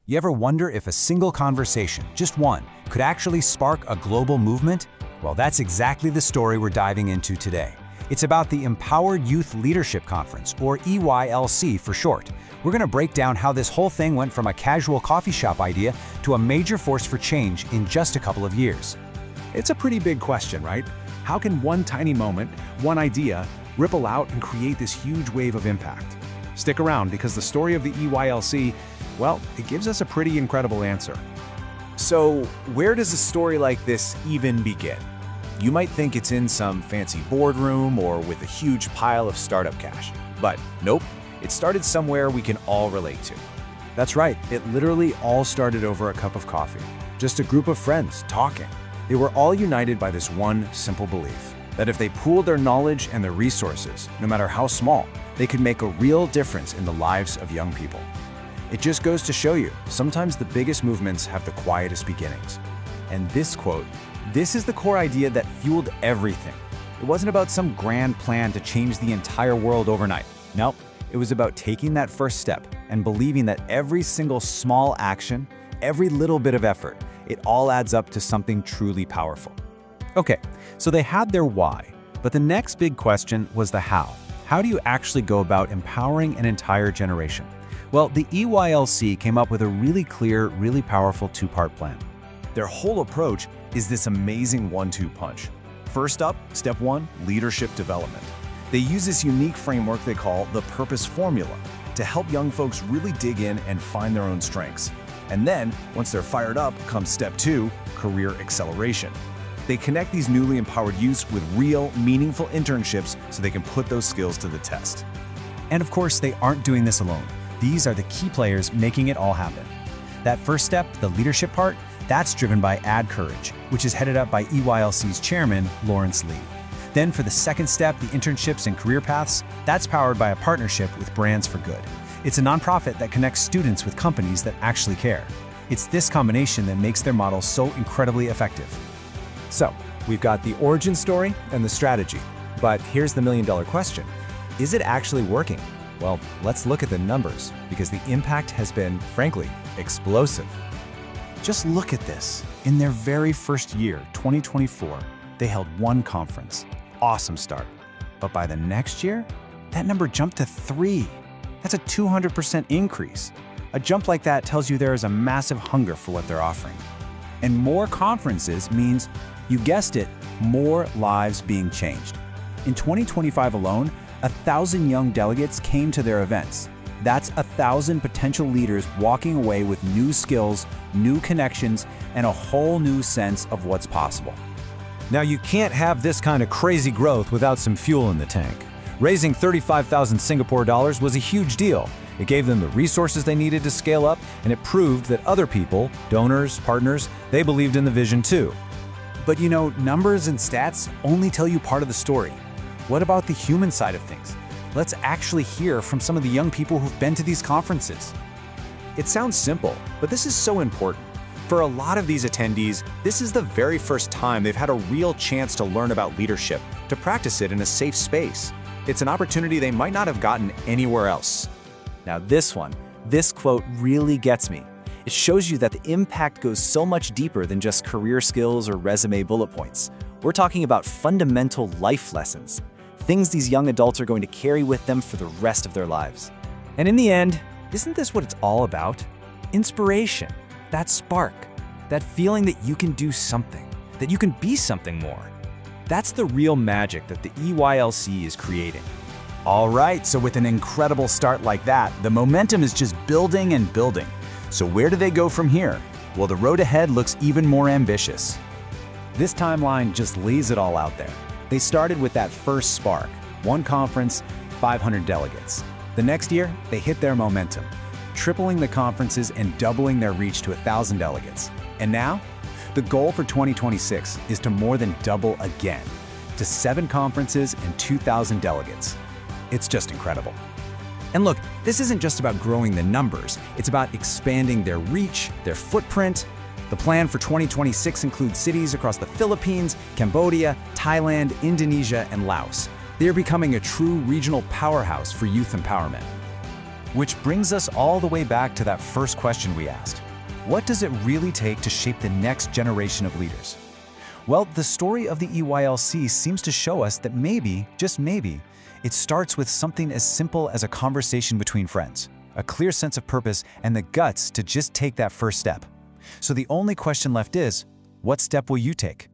You ever wonder if a single conversation, just one, could actually spark a global movement? Well, that's exactly the story we're diving into today. It's about the Empowered Youth Leadership Conference, or EYLC for short. We're going to break down how this whole thing went from a casual coffee shop idea to a major force for change in just a couple of years. It's a pretty big question, right? How can one tiny moment, one idea, ripple out and create this huge wave of impact? Stick around because the story of the EYLC, well, it gives us a pretty incredible answer. So, where does a story like this even begin? You might think it's in some fancy boardroom or with a huge pile of startup cash. But nope, it started somewhere we can all relate to. That's right, it literally all started over a cup of coffee. Just a group of friends talking. They were all united by this one simple belief, that if they pooled their knowledge and their resources, no matter how small, they could make a real difference in the lives of young people. It just goes to show you, sometimes the biggest movements have the quietest beginnings. And this quote, this is the core idea that fueled everything. It wasn't about some grand plan to change the entire world overnight. Nope, it was about taking that first step and believing that every single small action, every little bit of effort, it all adds up to something truly powerful. Okay, so they had their why, but the next big question was the how. How do you actually go about empowering an entire generation? Well, the EYLC came up with a really clear, really powerful two-part plan. Their whole approach is this amazing one-two punch. First up, step one, leadership development. They use this unique framework they call the purpose formula to help young folks really dig in and find their own strengths. And then, once they're fired up, comes step two, career acceleration. They connect these newly empowered youths with real, meaningful internships so they can put those skills to the test. And of course, they aren't doing this alone. These are the key players making it all happen. That first step, the leadership part, that's driven by Add Courage, which is headed up by EYLC's chairman, Lawrence Lee. Then for the second step, the internships and career paths, that's powered by a partnership with Brands for Good. It's a nonprofit that connects students with companies that actually care. It's this combination that makes their model so incredibly effective. So, we've got the origin story and the strategy. But here's the million-dollar question. Is it actually working? Well, let's look at the numbers, because the impact has been, frankly, explosive. Just look at this. In their very first year, 2024, they held one conference. Awesome start. But by the next year, that number jumped to 3. That's a 200% increase. A jump like that tells you there is a massive hunger for what they're offering. And more conferences means, you guessed it, more lives being changed. In 2025 alone, 1,000 young delegates came to their events. That's 1,000 potential leaders walking away with new skills, new connections, and a whole new sense of what's possible. Now, you can't have this kind of crazy growth without some fuel in the tank. Raising 35,000 Singapore dollars was a huge deal. It gave them the resources they needed to scale up, and it proved that other people, donors, partners, they believed in the vision too. But you know, numbers and stats only tell you part of the story. What about the human side of things? Let's actually hear from some of the young people who've been to these conferences. It sounds simple, but this is so important. For a lot of these attendees, this is the very first time they've had a real chance to learn about leadership, to practice it in a safe space. It's an opportunity they might not have gotten anywhere else. Now this quote really gets me. It shows you that the impact goes so much deeper than just career skills or resume bullet points. We're talking about fundamental life lessons, things these young adults are going to carry with them for the rest of their lives. And in the end, isn't this what it's all about? Inspiration, that spark, that feeling that you can do something, that you can be something more. That's the real magic that the EYLC is creating. All right, so with an incredible start like that, the momentum is just building and building. So where do they go from here? Well, the road ahead looks even more ambitious. This timeline just lays it all out there. They started with that first spark, one conference, 500 delegates. The next year, they hit their momentum, tripling the conferences and doubling their reach to 1,000 delegates. And now, the goal for 2026 is to more than double again, to 7 conferences and 2,000 delegates. It's just incredible. And look, this isn't just about growing the numbers, it's about expanding their reach, their footprint. The plan for 2026 includes cities across the Philippines, Cambodia, Thailand, Indonesia, and Laos. They are becoming a true regional powerhouse for youth empowerment. Which brings us all the way back to that first question we asked. What does it really take to shape the next generation of leaders? Well, the story of the EYLC seems to show us that maybe, just maybe, it starts with something as simple as a conversation between friends, a clear sense of purpose, and the guts to just take that first step. So the only question left is, what step will you take?